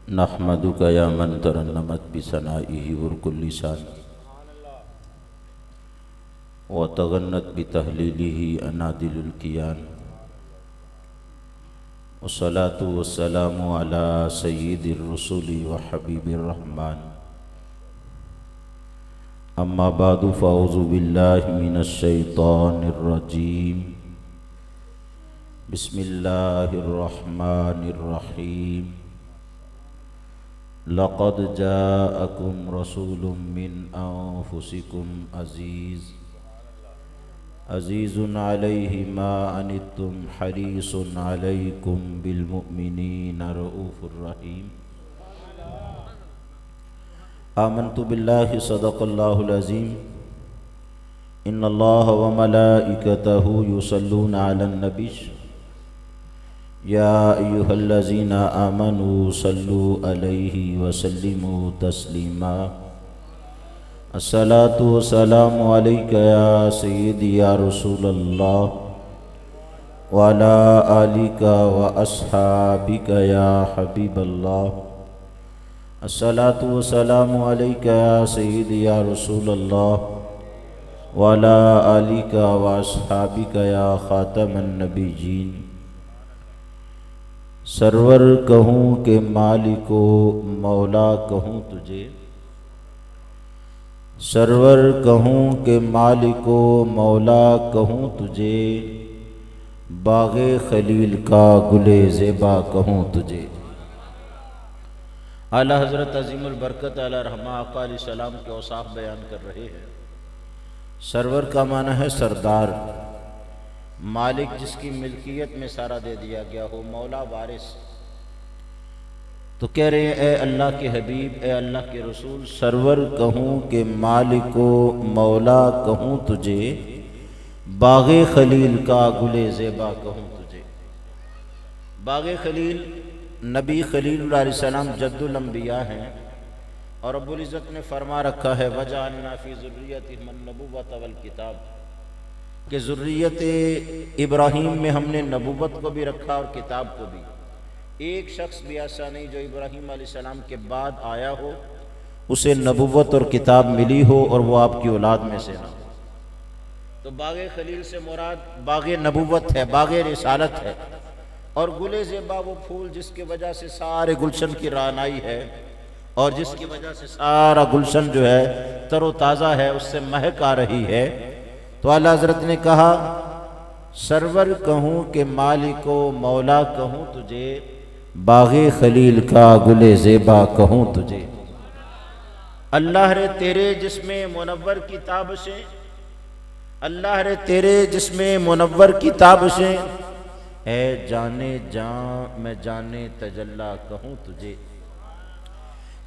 नहमदुका या मन तरन्नमत बिसनाइहि वरकुल लिसान व तगन्नत बितहलीलिहि अनादिलुल कियान वस्सलातु वस्सलामु अला सय्यिदिर रुसुली व हबीबिर रहमान अम्मा बादु फ़अऊज़ु बिल्लाहि मिनश शैतानिर रजीम बिस्मिल्लाहिर रहमानिर रहीम लक़द जाअकुम रसूलुम मिन अनफुसिकुम अज़ीज़ुन अलैहि मा अनित्तुम हरीसुन अलैकुम बिल मुमिनीना रऊफ़ुर रहीम। आमन्तु बिल्लाहि सदक़ल्लाहुल अज़ीम। इन्नल्लाह व मलाइकतहु युसल्लूना अलन नबी या अय्युहल्लज़ीना आमनू सल्लू अलैहि व सल्लिमू तस्लीमा। अस्सलातु वस्सलामु अलैका या सय्यदी या रसूलल्लाह व अला आलिका व अस्हाबिका या हबीबल्लाह। अस्सलातु वस्सलामु अलैका या सय्यदी या रसूलल्लाह व अला आलिका व अस्हाबिका या खातमन नबिय्यीन। सरवर कहूँ के मालिको मौला कहूँ तुझे, सरवर कहूँ के मालिको मौला कहूँ तुझे, बाग़े खलील का गुले ज़ेबा कहूँ तुझे। आला हज़रत अज़ीमुल बरकत आला रहमा आका अलैहिस्सलाम के औसाफ बयान कर रहे हैं। सरवर का माना है सरदार, मालिक जिसकी मिल्कियत में सारा दे दिया गया हो, मौला वारिस। तो कह रहे हैं ए अल्लाह के हबीब, ए अल्लाह के रसूल, सरवर कहूँ के मालिको मौला कहूँ तुझे, बाग़े खलील का गुले ज़ेबा कहूँ तुझे। बाग़े खलील नबी खलील अलैहिस्सलाम जद्दुल अंबिया हैं और रब्बुल इज़्ज़त ने फरमा रखा है वजअलना फ़ी ज़ुर्रिय्यतिहिम अन-नबुव्वत वल किताब, कि ज़ुर्रियत इब्राहीम में हमने नबुव्वत को भी रखा और किताब को भी। एक शख्स भी ऐसा नहीं जो इब्राहीम अलैहिस्सलाम के बाद आया हो उसे नबुव्वत और किताब मिली हो और वो आपकी औलाद में से ना हो। तो बाग़े खलील से मुराद बाग़े नबुव्वत है, बाग़े रिसालत है। और गुले ज़ेबा वो फूल जिसकी वजह से सारे गुलशन की रानाई है और जिसकी वजह से सारा गुलशन जो है तरोताज़ा है, उससे महक आ रही है। तो आला हज़रत ने कहा सरवर कहूँ के मालिको मौला कहूँ तुझे, बाग़े खलील का गुले ज़ेबा कहूँ तुझे। अल्लाह रे तेरे जिस्मे मुनव्वर की ताबशें, अल्लाह रे तेरे जिस्मे मुनव्वर की ताबशें, ऐ जाने जान मैं जाने तजल्ला कहूँ तुझे।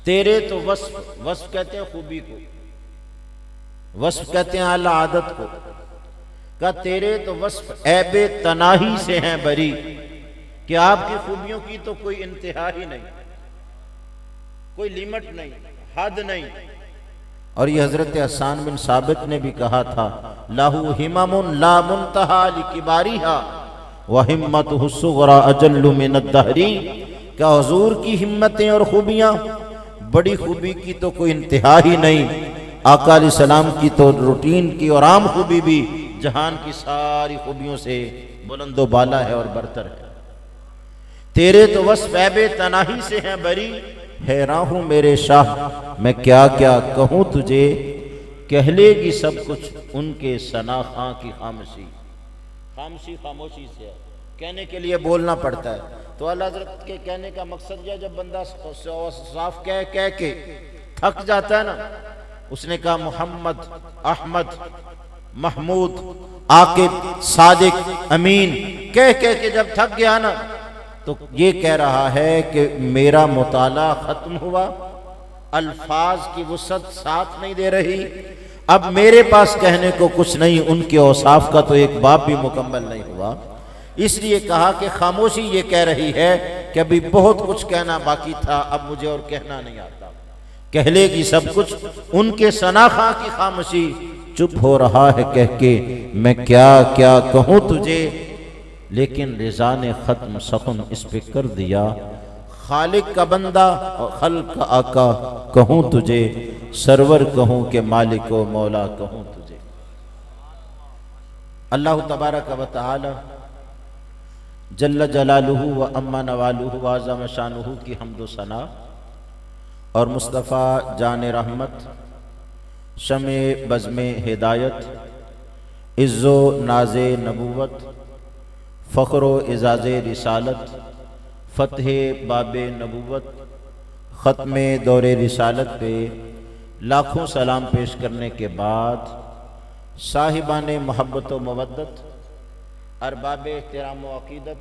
तेरे तो वस्फ, वस्फ कहते हैं खूबी को, वस्फ कहते हैं आला आदत को। का तेरे तो वस्फ ऐबे तनाही से हैं बरी, कि आपकी खूबियों की तो कोई इंतहा ही नहीं, कोई लिमिट नहीं, हद नहीं। और ये हजरत हसन बिन साबित ने भी कहा था लाहू हिममुन ला मुंतहा लिकिबारिहा व हिम्मतुहु सुगरा अजल्लु मिन अद-दहरी। क्या हुजूर की हिम्मतें और खूबियां, बड़ी खूबी की तो कोई इंतहा ही नहीं, आका अलैहिस्सलाम की तो रूटीन की और आम खूबी भी जहान की सारी खूबियों से बुलंदो बाला है और बरतर है। तेरे तो वस्फ ऐबे तनाही से हैं बरी, हैरान हूँ मेरे शाह मैं क्या क्या कहूँ तुझे। कह लेगी सब कुछ उनके सना खां की खामोशी, खामोशी खामोशी से है, कहने के लिए बोलना पड़ता है। तो अल्लाह हज़रत के कहने का मकसद यह, जब बंदा साफ कह कह के थक जाता है ना, उसने कहा मोहम्मद अहमद महमूद आकिब सादिक अमीन कह कह के जब थक गया ना, तो ये कह रहा है कि मेरा मुताला खत्म हुआ, अल्फाज की वुसअत साथ नहीं दे रही, अब मेरे पास कहने को कुछ नहीं, उनके औसाफ का तो एक बाब भी मुकम्मल नहीं हुआ। इसलिए कहा कि खामोशी ये कह रही है कि अभी बहुत कुछ कहना बाकी था, अब मुझे और कहना नहीं आता। कह लेगी सब कुछ उनके सना खां की खामोशी, चुप हो रहा है कह के मैं क्या क्या कहूँ तुझे। लेकिन रिजा ने ख़त्म सखन इस पे कर दिया, खालिक का बंदा और खल्क का आका कहूँ तुझे, सरवर कहूँ के मालिक व मौला कहूँ तुझे। अल्लाह तबारक व तआला जल्ल जलालुहु व अम्मा नवालुहु व अज़म शानुहु की हम्दो सना और मुस्तफ़ा जान रहमत, शमे बज़्मे हिदायत, इज़्ज़ो नाज़े नबूवत, फ़ख्रो इज़ाज़े रिसालत, फ़तहे बाबे नबूवत, ख़त्मे दौरे रिसालत पे लाखों सलाम पेश करने के बाद साहिबाने मोहब्बत व मवद्दत, अरबाब एहतराम व अक़ीदत,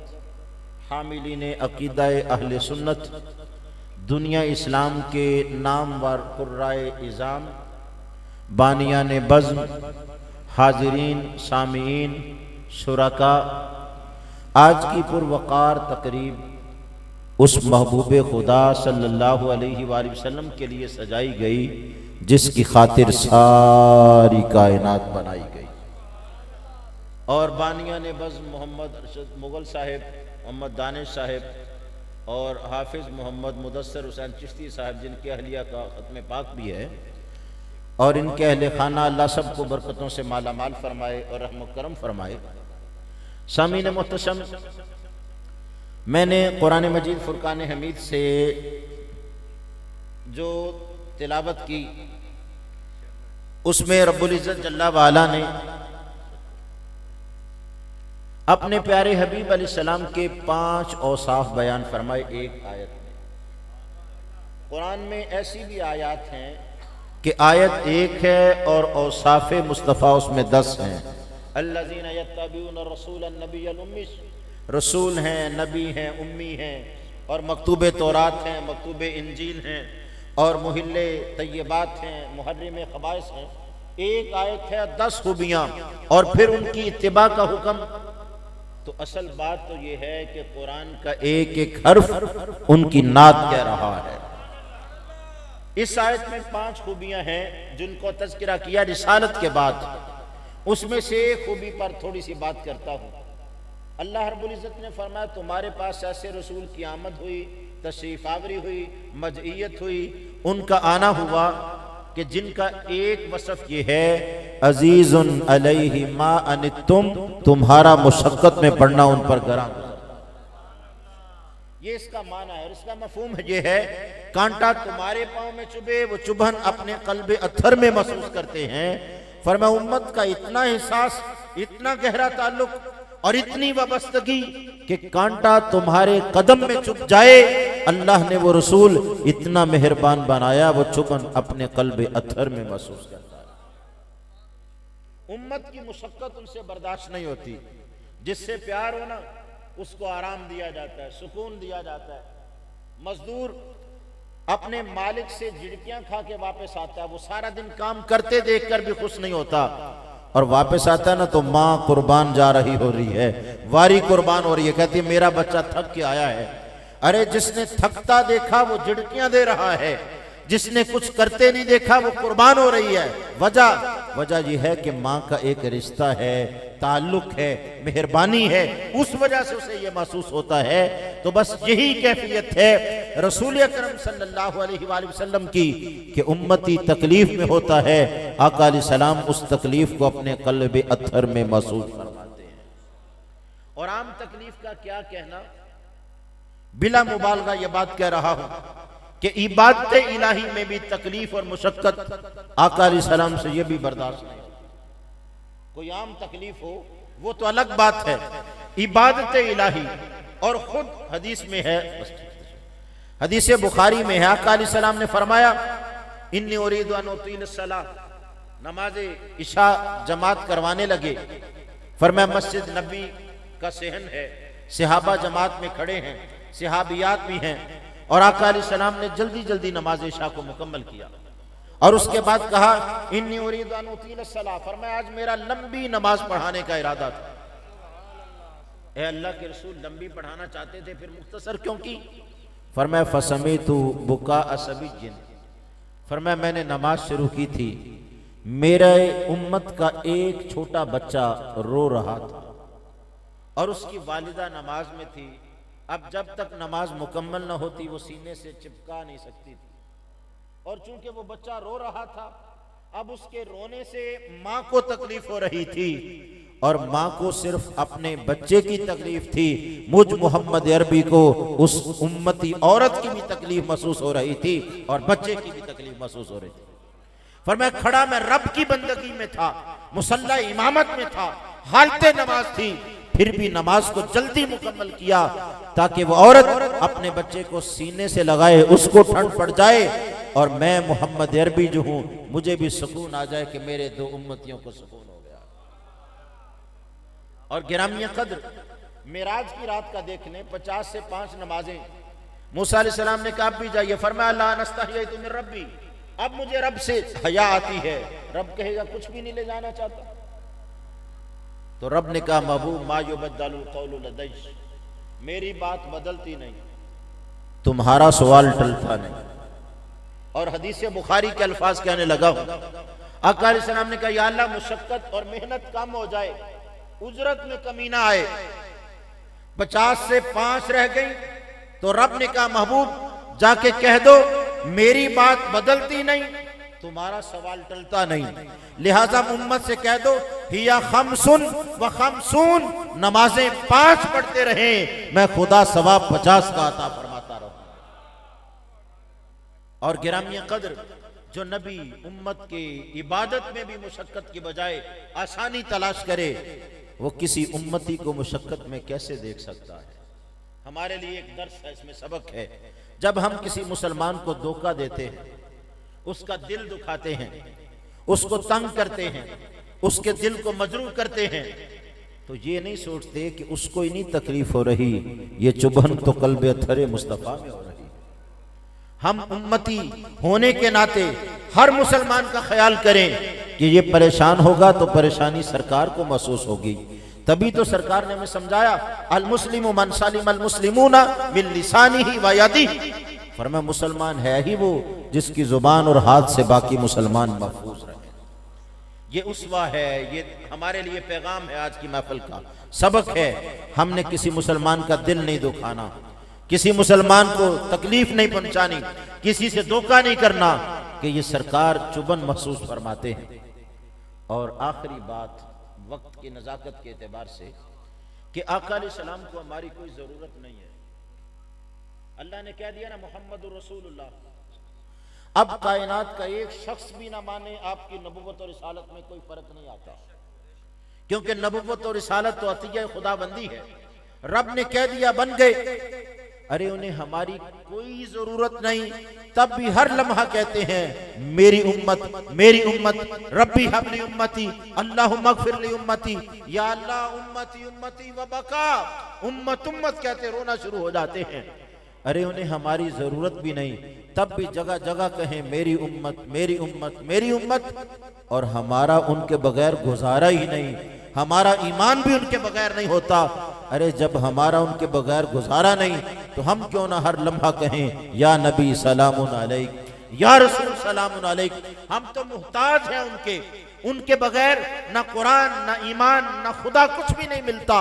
हामिलीन अक़ीदा-ए अहले सुन्नत, दुनिया इस्लाम के नामवर कुर्राए इज़ाम, बानियाने बज़्म, हाज़िरीन सामीन शुरका, आज की पुरवक़ार तकरीब उस महबूब खुदा सल्लल्लाहु अलैहि वसल्लम के लिए सजाई गई जिसकी खातिर सारी कायनात बनाई गई। और बानियाने बज़्म मोहम्मद अरशद मुग़ल साहिब, मोहम्मद दानिश साहिब और हाफिज़ मोहम्मद मुदस्सर हुसैन चिश्ती साहब, जिनके अहलिया का ख़त्म पाक भी है, और इनके अहले खाना अल्लाह सब को बरकतों से माला माल फरमाए और रहम करम फरमाए। सामीन मुहतशम, मैंने कुरान मजीद फुरकान हमीद से जो तिलावत की उसमें रब्बुल इज़्ज़त जल्ला वाला ने अपने प्यारे हबीब अलैहिस्सलाम के 5 औसाफ बयान फरमाए एक आयत में। कुरान में ऐसी भी आयत हैं कि आयत एक है और औसाफ मुस्तफ़ा उसमें 10 हैं। अल्लज़ीना यत्तबिऊन रसूलन नबिय्यल उम्मी, रसूल हैं, नबी हैं, उम्मी हैं, और मकतूब तौरात हैं, मकतूब इंजील हैं, और मुहिल्ले तय्यबात हैं, मुहर्रिम ख़बाइस हैं। एक आयत है 10 खूबियाँ और फिर उनकी इत्तिबा का हुक्म। तो असल बात तो ये है कि कुरान का एक एक हर्फ उनकी नात कह रहा है। इस आयत में 5 खूबियां हैं जिनको तज़किरा किया रिसालत के बाद। उसमें से एक खूबी पर थोड़ी सी बात करता हूं। अल्लाह रब्बुल इज़्ज़त ने फरमाया तुम्हारे पास ऐसे रसूल की आमद हुई, तशरीफ आवरी हुई, मजइयत हुई, उनका आना हुआ कि जिनका एक वसफ ये है, अजीजुन अलैहि मा अनित्तुम, तुम्हारा मुशक्कत में पड़ना उन पर गरा गुज़रता। ये इसका माना है और इसका मफहूम ये है, कांटा तुम्हारे पाँव में चुभे, वो चुभन अपने कल्बे अत्थर में महसूस करते हैं। फरमाया उम्मत का इतना एहसास, इतना गहरा ताल्लुक और इतनी वाबस्तगी कि कांटा तुम्हारे कदम में चुभ जाए, अल्लाह ने वो रसूल इतना मेहरबान बनाया, वो चुभन अपने कल्बे अत्थर में महसूस करता है। उम्मत की मुशक्कत उनसे बर्दाश्त नहीं होती। जिससे प्यार हो ना उसको आराम दिया जाता है, सुकून दिया जाता है। मजदूर अपने मालिक से झिड़कियां खा के वापस आता है, वो सारा दिन काम करते देखकर भी खुश नहीं होता, और वापस आता है ना तो माँ कुर्बान जा रही हो रही है, वारी कुर्बान हो रही है, कहती है मेरा बच्चा थक के आया है। अरे जिसने थकता देखा वो झिड़कियां दे रहा है, जिसने कुछ करते नहीं देखा वो कुर्बान हो रही है। वजह यह है कि माँ का एक रिश्ता है, ताल्लुक है, मेहरबानी है, उस वजह से उसे ये महसूस होता है। तो बस यही कैफियत है रसूल अकरम सल्लल्लाहु अलैहि वसल्लम की कि उम्मती तकलीफ में होता है, आका अलैहिस्सलाम उस तकलीफ को अपने कल्बे अत्थर में महसूस फरमाते हैं। और आम तकलीफ का क्या कहना, बिला मुबालगा ये बात कह रहा हूं कि इबादत इलाही में भी तकलीफ और मुशक्कत आका अलैहिस्सलाम से ये भी बर्दाश्त नहीं। कोई आम तकलीफ हो वो तो अलग बात है, इबादत इलाही। और खुद हदीस में है, हदीस बुखारी में है, आका अलैहिस्सलाम ने फरमाया इन्नी उरीदु अन उतील सलाह, नमाज इशा जमात करवाने लगे। फरमाया मस्जिद नबी का सहन है, सहाबा जमात में खड़े हैं, सहाबियात भी हैं, और आका अलैहिस्सलाम ने जल्दी जल्दी नमाज इशा को मुकम्मल किया। और उसके बाद कहा इन्नी उरीदु अन उतील सलाह, फरमाया आज मेरा लंबी नमाज पढ़ाने का इरादा था। ए अल्लाह के रसूल लंबी पढ़ाना चाहते थे, फिर मुख्तसर क्यों की? फरमाया फसमीतु बुका असबिय्यिन, फरमाया मैंने नमाज शुरू की थी, मेरे उम्मत का एक छोटा बच्चा रो रहा था और उसकी वालिदा नमाज में थी। अब जब तक नमाज मुकम्मल न होती वो सीने से चिपका नहीं सकती थी। और चूंकि वो बच्चा रो रहा था, अब उसके रोने से माँ को तकलीफ हो रही थी, और माँ को सिर्फ अपने बच्चे की तकलीफ थी, मुझ मोहम्मद अरबी को उस उम्मती औरत की भी तकलीफ महसूस हो रही थी और बच्चे की भी तकलीफ महसूस हो रही थी। फरमाया खड़ा मैं रब की बंदगी में था, मुसल्ला इमामत में था, हालते नमाज थी, फिर भी नमाज को जल्दी मुकम्मल किया ताकि वो औरत अपने बच्चे को सीने से लगाए, उसको ठंड पड़ जाए और मैं मोहम्मद अरबी जो हूं मुझे भी सुकून आ जाए कि मेरे दो उम्मतियों को सुकून हो गया। और गिरामी कद्र मेराज की रात का देख लें, 50 से 5 नमाजें मूसा अलैहिस्सलाम ने कहा भी जाइए, फरमाया ला नस्तहियतु मिन रब्बी, अब मुझे रब से हया आती है। रब कहेगा कुछ भी नहीं ले जाना चाहता, तो रब ने कहा महबूब मा युबद्दलुल कौलु लदैश, मेरी बात बदलती नहीं, तुम्हारा सवाल टलता नहीं। और हदीस बुखारी के अल्फाज कहने लगा, आका अलैहिस्सलाम ने कहा या अल्लाह मुशक्कत और मेहनत कम हो जाए, उजरत में कमी ना आए। 50 से 5 रह गई, तो रब ने कहा महबूब जाके कह दो मेरी बात बदलती नहीं, तुम्हारा सवाल टलता नहीं, लिहाजा उम्मत से कह दो हिया खमसुन व खमसून, नमाजें 5 पढ़ते रहे, मैं खुदा सवाब 50 का अता फरमाता रहूं। और गिरामी कद्र जो नबी उम्मत के इबादत में भी मुशक्कत की बजाय आसानी तलाश करे, वो किसी उम्मती को मुशक्कत में कैसे देख सकता है। हमारे लिए एक दर्स है, इसमें सबक है। जब हम किसी मुसलमान को धोखा देते हैं, उसका दिल दुखाते हैं, उसको तंग करते हैं, उसके दिल को मजरूह करते हैं, तो ये नहीं सोचते कि उसको इतनी तकलीफ हो रही, ये चुभन तो कल्बे अथरे मुस्तफा में हो रही। हम उम्मती होने के नाते हर मुसलमान का ख्याल करें कि ये परेशान होगा तो परेशानी सरकार को महसूस होगी। तभी तो सरकार ने हमें समझाया अल मुस्लिमु मन सलिम अल मुस्लिमूना मिन लिसानिही व यदिही, फरमाया मुसलमान है ही वो जिसकी जुबान और हाथ से बाकी मुसलमान महफूज रहे। ये उसवा है, ये हमारे लिए पैगाम है, आज की महफिल का सबक है। हमने किसी मुसलमान का दिल नहीं दुखाना, किसी मुसलमान को तकलीफ नहीं पहुंचानी, किसी से धोखा नहीं करना, कि ये सरकार चुभन महसूस फरमाते हैं। और आखिरी बात वक्त की नजाकत के एतबार से कि आका अलैहिस्सलाम को हमारी कोई जरूरत नहीं है। अल्लाह ने कह दिया ना मुहम्मदुर रसूलुल्लाह, अब कायनात का एक शख्स भी ना माने आपकी नबुव्वत और रिसालत में कोई फर्क नहीं आता, क्योंकि नबुव्वत और रिसालत तो अतिया खुदाबंदी है। रब ने कह दिया बन गए, अरे उन्हें हमारी कोई जरूरत नहीं, तब भी हर लम्हा कहते हैं मेरी उम्मत मेरी उम्मत, रब्बी हबली उम्मती, अल्लाहुम्मा अग़फिर ली उम्मती, या अल्लाह उम्मती उम्मती व बका, उम्मत उम्मत कहते रोना शुरू हो जाते हैं। अरे उन्हें हमारी जरूरत भी नहीं, तब भी जगह जगह कहें मेरी उम्मत मेरी उम्मत मेरी उम्मत, और हमारा उनके बगैर गुजारा ही नहीं, हमारा ईमान भी उनके बगैर नहीं होता। अरे जब हमारा उनके बगैर गुजारा नहीं, तो हम क्यों ना हर लम्हा कहें या नबी सलामुन अलैक, या रसूल सलामुन अलैक। हम तो मुहताज हैं उनके बगैर ना कुरान ना ईमान ना खुदा कुछ भी नहीं मिलता।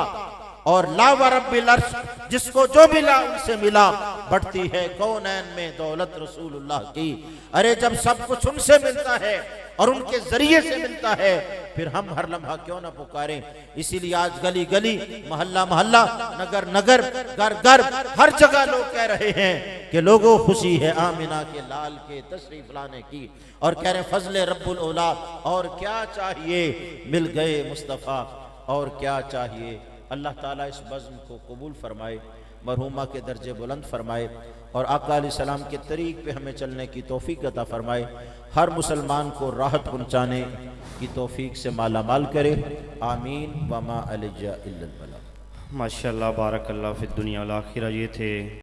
और ला व रब्बिल अर्श, जिसको जो मिला उनसे मिला, बढ़ती है कौनैन में दौलत रसूलुल्लाह की। अरे जब सब कुछ उनसे मिलता है और उनके जरिए से मिलता है, फिर हम हर लम्हा क्यों ना पुकारें। इसीलिए आज गली गली मोहल्ला मोहल्ला नगर नगर घर घर हर जगह लोग कह रहे हैं कि लोगों खुशी है आमिना के लाल के तशरीफ लाने की, और कह रहे फजले रब्बुल औला, और क्या चाहिए मिल गए मुस्तफ़ा, और क्या चाहिए। अल्लाह ताला इस बज़्म को कबूल फरमाए, मरहुमा के दर्जे बुलंद फरमाए, और आका अलैहिस्सलाम के तरीक़ पे हमें चलने की तौफीक अता फरमाए। हर मुसलमान को राहत पहुँचाने की तौफीक से माला माल करे। आमीन व मा अलैया इल्लल बलाग। माशाअल्लाह बारकल्लाह फ़िद दुनिया वल आखिरह। ये थे